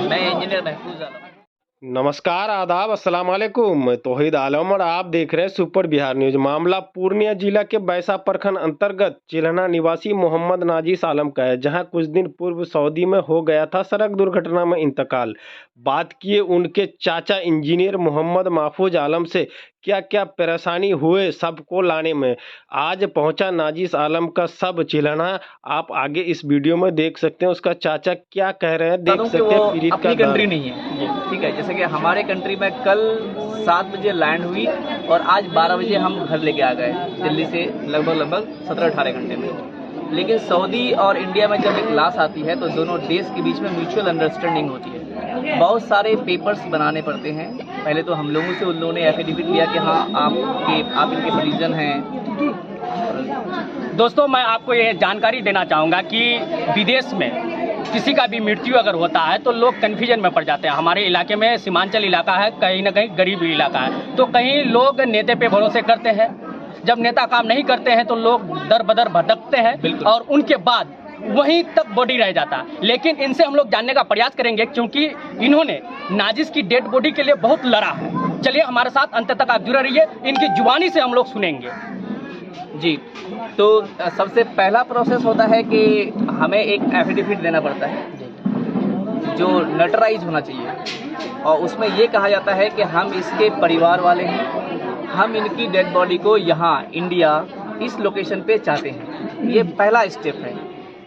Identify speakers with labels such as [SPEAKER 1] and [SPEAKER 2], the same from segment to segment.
[SPEAKER 1] मैं इंजीनियर महफूज आलम।
[SPEAKER 2] नमस्कार, आदाब, अस्सलाम वालेकुम। मैं तौहीद आलम और आप देख रहे हैं सुपर बिहार न्यूज। मामला पूर्णिया जिला के बैसा प्रखंड अंतर्गत चिल्हना निवासी मोहम्मद नाजिस आलम का है, जहां कुछ दिन पूर्व सऊदी में हो गया था सड़क दुर्घटना में इंतकाल। बात किए उनके चाचा इंजीनियर मोहम्मद महफूज आलम से, क्या क्या परेशानी हुए सबको लाने में। आज पहुंचा नाजिस आलम का सब चिल्हना। आप आगे इस वीडियो में देख सकते हैं उसका चाचा क्या कह रहे हैं, देख सकते हैं। पीड़ित
[SPEAKER 1] अपनी
[SPEAKER 2] का
[SPEAKER 1] कंट्री नहीं है, ठीक है। जैसे कि हमारे कंट्री में कल 7 बजे लैंड हुई और आज 12 बजे हम घर लेके आ गए दिल्ली से, लगभग 17-18 घंटे में। लेकिन सऊदी और इंडिया में जब एक लाश आती है तो दोनों देश के बीच में म्यूचुअल अंडरस्टैंडिंग होती है। बहुत सारे पेपर्स बनाने पड़ते हैं। पहले तो हम लोगों से उन लोगों ने एफिडेविट लिया कि हाँ आप इनके परिजन हैं।
[SPEAKER 3] दोस्तों, मैं आपको ये जानकारी देना चाहूँगा कि विदेश में किसी का भी मृत्यु अगर होता है तो लोग कन्फ्यूजन में पड़ जाते हैं। हमारे इलाके में सीमांचल इलाका है, कहीं ना कहीं गरीब इलाका है, तो कहीं लोग नेता पे भरोसे करते हैं। जब नेता काम नहीं करते हैं तो लोग दर बदर भटकते हैं और उनके बाद वहीं तक बॉडी रह जाता है। लेकिन इनसे हम लोग जानने का प्रयास करेंगे, क्योंकि इन्होंने नाजिस की डेड बॉडी के लिए बहुत लड़ा है। चलिए हमारे साथ अंत तक आप जुड़े रहिए, इनकी जुबानी से हम लोग सुनेंगे।
[SPEAKER 1] जी, तो सबसे पहला प्रोसेस होता है कि हमें एक एफिडेविट देना पड़ता है जो नोटराइज होना चाहिए, और उसमें ये कहा जाता है कि हम इसके परिवार वाले हैं, हम इनकी डेड बॉडी को यहाँ इंडिया इस लोकेशन पे चाहते हैं। ये पहला स्टेप है।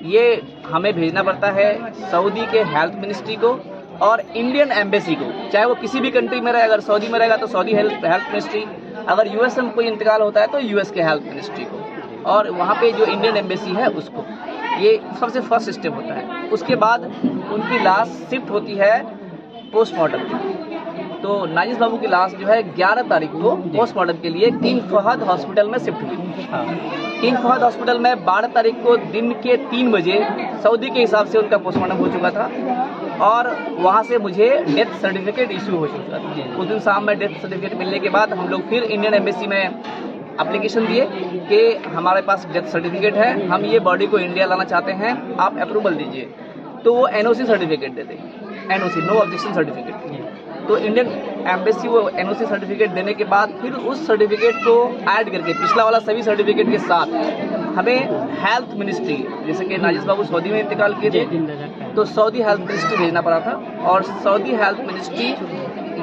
[SPEAKER 1] ये हमें भेजना पड़ता है सऊदी के हेल्थ मिनिस्ट्री को और इंडियन एम्बेसी को, चाहे वो किसी भी कंट्री में रहे। अगर सऊदी में रहेगा तो सऊदी हेल्थ मिनिस्ट्री, अगर यूएस में कोई इंतकाल होता है तो यूएस के हेल्थ मिनिस्ट्री को, और वहाँ पे जो इंडियन एम्बेसी है उसको। ये सबसे फर्स्ट स्टेप होता है। उसके बाद उनकी लाश शिफ्ट होती है पोस्टमार्टम की। तो नाजिस बाबू की लाश जो है 11 तारीख को पोस्टमार्टम के लिए किंग फहद हॉस्पिटल में शिफ्ट हुई। किंग फहद हॉस्पिटल में 12 तारीख को दिन के 3 बजे सऊदी के हिसाब से उनका पोस्टमार्टम हो चुका था, और वहाँ से मुझे डेथ सर्टिफिकेट इशू हो चुका था। उस दिन शाम में डेथ सर्टिफिकेट मिलने के बाद हम लोग फिर इंडियन एम्बेसी में एप्लीकेशन दिए कि हमारे पास डेथ सर्टिफिकेट है, हम ये बॉडी को इंडिया लाना चाहते हैं, आप अप्रूवल दीजिए। तो वो एनओसी सर्टिफिकेट देते, एनओसी, नो ऑब्जेक्शन सर्टिफिकेट। तो इंडियन एम्बेसी वो एनओसी सर्टिफिकेट देने के बाद फिर उस सर्टिफिकेट को ऐड करके पिछला वाला सभी सर्टिफिकेट के साथ हमें हेल्थ मिनिस्ट्री, जैसे कि नाजिस बाबू सऊदी में इंतकाल किए थे तो सऊदी हेल्थ मिनिस्ट्री भेजना पड़ा था, और सऊदी हेल्थ मिनिस्ट्री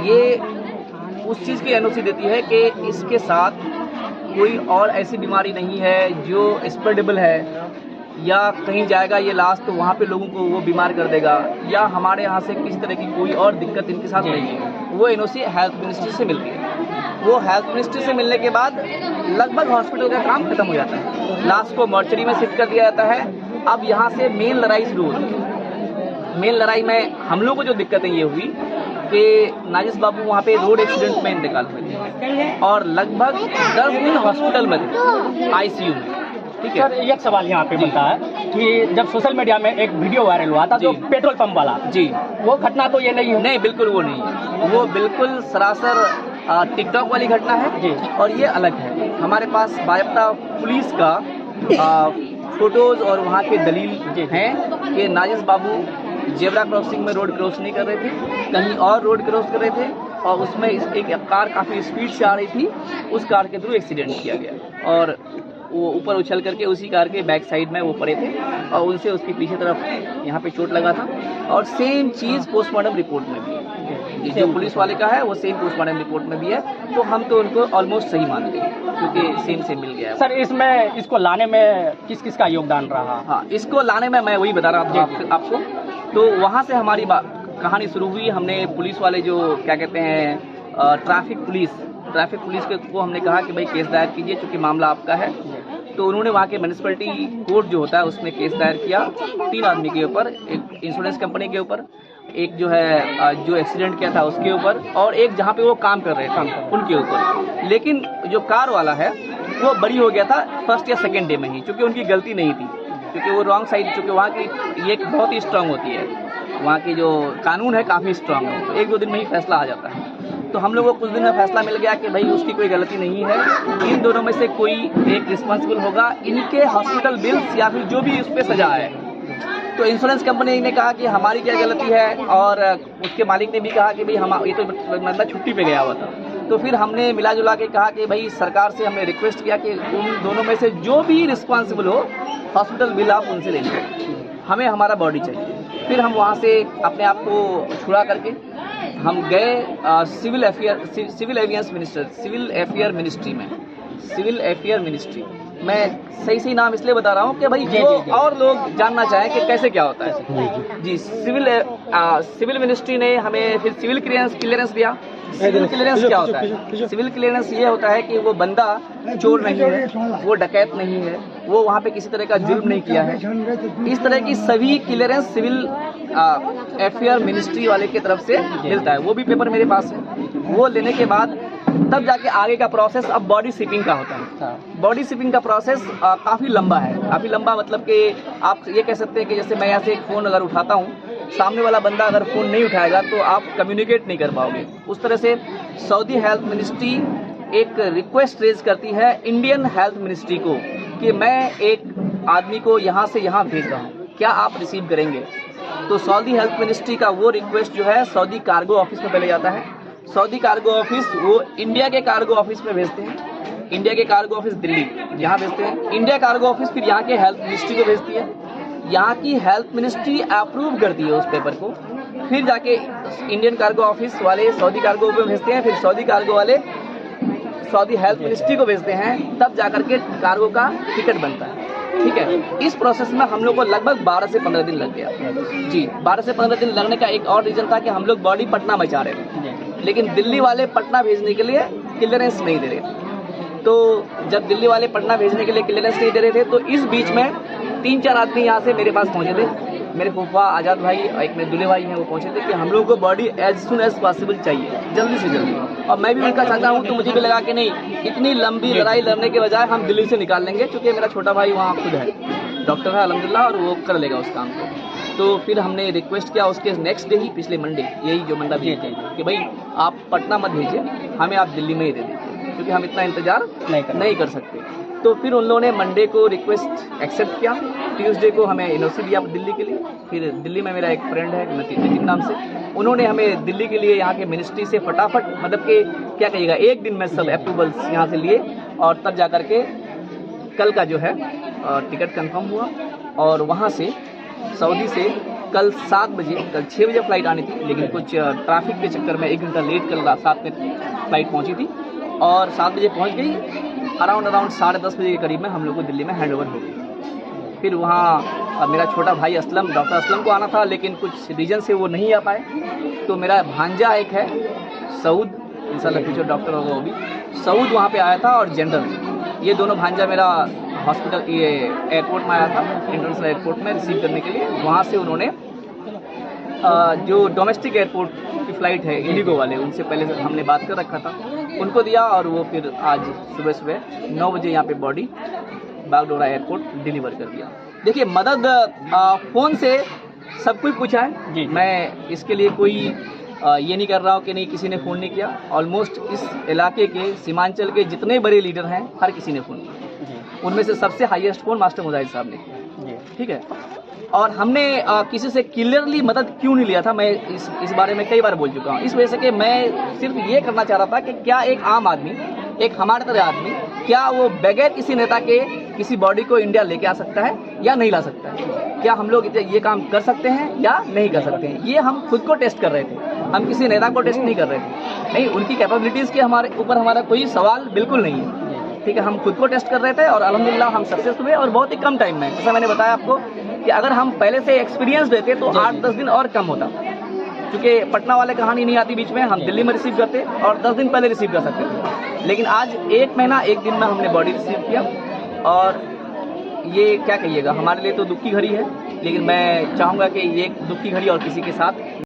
[SPEAKER 1] ये उस चीज़ की एनओसी देती है कि इसके साथ कोई और ऐसी बीमारी नहीं है जो स्प्रेडेबल है, या कहीं जाएगा ये लाश तो वहाँ पे लोगों को वो बीमार कर देगा, या हमारे यहाँ से किसी तरह की कोई और दिक्कत इनके साथ नहीं है। वो एनओसी हेल्थ मिनिस्ट्री से मिलती है। वो हेल्थ मिनिस्ट्री से मिलने के बाद लगभग हॉस्पिटल का काम खत्म हो जाता है। लाश को मॉर्चरी में शिफ्ट कर दिया जाता है। अब यहाँ से मेन लड़ाई शुरू होती है। मेन लड़ाई में हम लोग को जो दिक्कतें ये हुई कि नाजिस बाबू वहाँ पे रोड एक्सीडेंट में इंतकाल हुए थे और लगभग 10 दिन हॉस्पिटल में थे, आईसीयू में। ठीक है
[SPEAKER 3] सर, एक सवाल यहाँ पे बनता है कि जब सोशल मीडिया में एक वीडियो वायरल हुआ था जो पेट्रोल पंप वाला,
[SPEAKER 1] जी,
[SPEAKER 3] वो घटना तो ये नहीं है? नहीं,
[SPEAKER 1] बिल्कुल वो नहीं है। वो बिल्कुल सरासर टिकटॉक वाली घटना है जी, और ये अलग है। हमारे पास बायफ्ता पुलिस का फोटोज और वहाँ के दलील हैं कि नाजिस बाबू जेब्रा क्रॉसिंग में रोड क्रॉस नहीं कर रहे थे, कहीं और रोड क्रॉस कर रहे थे, और उसमें एक कार काफ़ी स्पीड से आ रही थी, उस कार के थ्रू एक्सीडेंट किया गया, और वो ऊपर उछल करके उसी कार के बैक साइड में वो पड़े थे, और उनसे उसकी पीछे तरफ यहाँ पे चोट लगा था। और सेम चीज़ पोस्टमार्टम रिपोर्ट में भी है, जो पुलिस वाले का है वो सेम पोस्टमार्टम रिपोर्ट में भी है। तो हम तो उनको ऑलमोस्ट सही मानते हैं क्योंकि सेम मिल गया है।
[SPEAKER 3] सर, इसमें इसको लाने में किस किस का योगदान रहा?
[SPEAKER 1] हाँ, इसको लाने में मैं वही बता रहा था आपको। तो वहाँ से हमारी कहानी शुरू हुई। हमने पुलिस वाले जो क्या कहते हैं ट्रैफिक पुलिस को हमने कहा कि भाई केस दायर कीजिए चूँकि मामला आपका है। तो उन्होंने वहाँ के म्यूनिसिपैलिटी कोर्ट जो होता है उसमें केस दायर किया 3 आदमी के ऊपर, एक इंश्योरेंस कंपनी के ऊपर, एक जो है जो एक्सीडेंट किया था उसके ऊपर, और एक जहाँ पे वो काम कर रहे थे उनके ऊपर। लेकिन जो कार वाला है वो बरी हो गया था फर्स्ट या सेकेंड डे में ही, क्योंकि उनकी गलती नहीं थी, क्योंकि वो रॉन्ग साइड, चूँकि वहाँ की ये बहुत ही स्ट्रांग होती है, वहाँ की जो कानून है काफ़ी स्ट्रांग है, तो 1-2 दिन में ही फैसला आ जाता है। तो हम लोगों को कुछ दिन में फैसला मिल गया कि भाई उसकी कोई गलती नहीं है, इन दोनों में से कोई एक रिस्पॉन्सिबल होगा, इनके हॉस्पिटल बिल्स या फिर जो भी उस पर सजा है तो इंश्योरेंस कंपनी ने कहा कि हमारी क्या गलती है, और उसके मालिक ने भी कहा कि भाई हम ये तो बंदा छुट्टी पे गया हुआ था। तो फिर हमने मिला जुला के कहा कि भाई सरकार से हमने रिक्वेस्ट किया कि उन दोनों में से जो भी रिस्पॉन्सिबल हो हॉस्पिटल बिल आप उनसे ले लीजिए, हमें हमारा बॉडी चाहिए। फिर हम वहाँ से अपने आप को छुड़ा करके हम गए सिविल अफेयर मिनिस्ट्री। मैं सही नाम इसलिए बता रहा हूँ कि भाई जो और लोग जानना चाहें कि कैसे क्या होता है। जी, सिविल मिनिस्ट्री ने हमें फिर सिविल क्लियरेंस दिया। सिविल क्लियरेंस क्या होता है? सिविल क्लियरेंस ये होता है कि वो बंदा चोर नहीं है, वो डकैत नहीं है, वो वहाँ पे किसी तरह का जुल्म नहीं किया है। इस तरह की सभी क्लियरेंस सिविल अफेयर मिनिस्ट्री वाले की तरफ से मिलता है। वो भी पेपर मेरे पास है। वो लेने के बाद तब जाके आगे का प्रोसेस अब बॉडी शिपिंग का होता है। बॉडी शिपिंग का प्रोसेस काफ़ी लंबा है। काफ़ी लंबा मतलब कि आप ये कह सकते हैं कि जैसे मैं यहाँ से एक फ़ोन अगर उठाता हूँ, सामने वाला बंदा अगर फ़ोन नहीं उठाएगा तो आप कम्युनिकेट नहीं कर पाओगे। उस तरह से सऊदी हेल्थ मिनिस्ट्री एक रिक्वेस्ट रेज करती है इंडियन हेल्थ मिनिस्ट्री को कि मैं एक आदमी को यहाँ से यहाँ भेज रहा हूँ, क्या आप रिसीव करेंगे? तो सऊदी हेल्थ मिनिस्ट्री का वो रिक्वेस्ट जो है सऊदी कार्गो ऑफिस में पहले जाता है। सऊदी कार्गो ऑफिस वो इंडिया के कार्गो ऑफिस में भेजते हैं। इंडिया के कार्गो ऑफिस दिल्ली यहाँ भेजते हैं। इंडिया कार्गो ऑफिस फिर यहाँ के हेल्थ मिनिस्ट्री को भेजती है। यहाँ की हेल्थ मिनिस्ट्री अप्रूव करती है उस पेपर को। फिर जाके इंडियन कार्गो ऑफिस वाले सऊदी कार्गो में भेजते हैं। फिर सऊदी कार्गो वाले सऊदी हेल्थ मिनिस्ट्री को भेजते हैं। तब जाकर के कार्गो का टिकट बनता है। ठीक है, इस प्रोसेस में हम लोग को लगभग 12 से 15 दिन लग गया। जी, 12 से 15 दिन लगने का एक और रीज़न था कि हम लोग बॉडी पटना में चाह रहे थे, लेकिन दिल्ली वाले पटना भेजने के लिए क्लियरेंस नहीं दे रहे थे। तो जब दिल्ली वाले पटना भेजने के लिए क्लियरेंस नहीं दे रहे थे तो इस बीच में 3-4 आदमी यहाँ से मेरे पास पहुँचे थे। मेरे फूफा आज़ाद भाई और एक मेरे दूल्हे भाई हैं, वो पहुँचे थे कि हम लोगों को body as soon as possible चाहिए, जल्दी से जल्दी। और मैं भी उनका चाहता हूँ, तो मुझे भी लगा कि नहीं, इतनी लंबी लड़ाई लड़ने के बजाय हम दिल्ली से निकाल लेंगे, क्योंकि मेरा छोटा भाई वहाँ खुद है, डॉक्टर है अल्हम्दुलिल्लाह, और वो कर लेगा उस काम को। तो फिर हमने रिक्वेस्ट किया उसके नेक्स्ट डे ही, पिछले मंडे, यही जो मंडा भी कि भाई आप पटना मत भेजिए, हमें आप दिल्ली में ही दे दीजिए, क्योंकि हम इतना इंतजार नहीं कर सकते। तो फिर उन लोगों ने मंडे को रिक्वेस्ट एक्सेप्ट किया। ट्यूसडे को हमें एनओसी दिया दिल्ली के लिए। फिर दिल्ली में मेरा एक फ्रेंड है नितिन नाम से, उन्होंने हमें दिल्ली के लिए यहाँ के मिनिस्ट्री से फटाफट, मतलब कि क्या कहिएगा, एक दिन में सब अप्रूवल्स यहाँ से लिए, और तब जा कर के कल का जो है टिकट कंफर्म हुआ। और वहाँ से सऊदी से कल 7 बजे, कल 6 बजे फ्लाइट आनी थी, लेकिन कुछ ट्रैफिक के चक्कर में 1 घंटा लेट कल रात 7 में फ्लाइट पहुँची थी, और 7 बजे पहुँच गई। अराउंड 10:30 बजे के करीब में हम लोग को दिल्ली में हैंड ओवर हो गई। फिर वहाँ मेरा छोटा भाई असलम, डॉक्टर असलम को आना था, लेकिन कुछ रीजन से वो नहीं आ पाए। तो मेरा भांजा एक है सऊद, इंशाल्लाह फ्यूचर डॉक्टर होगा वो भी, सऊद वहाँ पे आया था, और जनरल, ये दोनों भांजा मेरा हॉस्पिटल ये एयरपोर्ट में आया था, इंटरनेशनल एयरपोर्ट में रिसीव करने के लिए। वहाँ से उन्होंने जो डोमेस्टिक एयरपोर्ट की फ़्लाइट है इंडिगो वाले, उनसे पहले से हमने बात कर रखा था, उनको दिया, और वो फिर आज सुबह 9 बजे यहाँ पे बॉडी बागडोरा एयरपोर्ट डिलीवर कर दिया। देखिए, मदद फ़ोन से सब कुछ पूछा है, मैं इसके लिए कोई ये नहीं कर रहा हूँ कि नहीं किसी ने फ़ोन नहीं किया। ऑलमोस्ट इस इलाके के, सीमांचल के जितने बड़े लीडर हैं, हर किसी ने फ़ोन किया। उनमें से सबसे हाईएस्ट फ़ोन मास्टर मुजाहिद साहब ने किया। ठीक है, और हमने किसी से क्लियरली मदद क्यों नहीं लिया था, मैं इस बारे में कई बार बोल चुका हूँ। इस वजह से कि मैं सिर्फ ये करना चाह रहा था कि क्या एक आम आदमी, एक हमारे तरह आदमी, क्या वो बगैर किसी नेता के किसी बॉडी को इंडिया लेके आ सकता है या नहीं ला सकता है? क्या हम लोग ये काम कर सकते हैं या नहीं कर सकते हैं? ये हम खुद को टेस्ट कर रहे थे, हम किसी नेता को टेस्ट नहीं कर रहे थे। नहीं, उनकी कैपेबिलिटीज़ के हमारे ऊपर हमारा कोई सवाल बिल्कुल नहीं है। ठीक है, हम खुद को टेस्ट कर रहे थे, और अल्हम्दुलिल्लाह हम सक्सेस हुए, और बहुत ही कम टाइम में। जैसा मैंने बताया आपको कि अगर हम पहले से एक्सपीरियंस देते तो 8-10 दिन और कम होता, क्योंकि पटना वाले कहानी नहीं आती बीच में, हम दिल्ली में रिसीव करते और 10 दिन पहले रिसीव कर सकते थे। लेकिन आज 1 महीना 1 दिन में हमने बॉडी रिसीव किया, और ये क्या कहिएगा, हमारे लिए तो दुख की घड़ी है, लेकिन मैं चाहूँगा कि ये दुख की घड़ी और किसी के साथ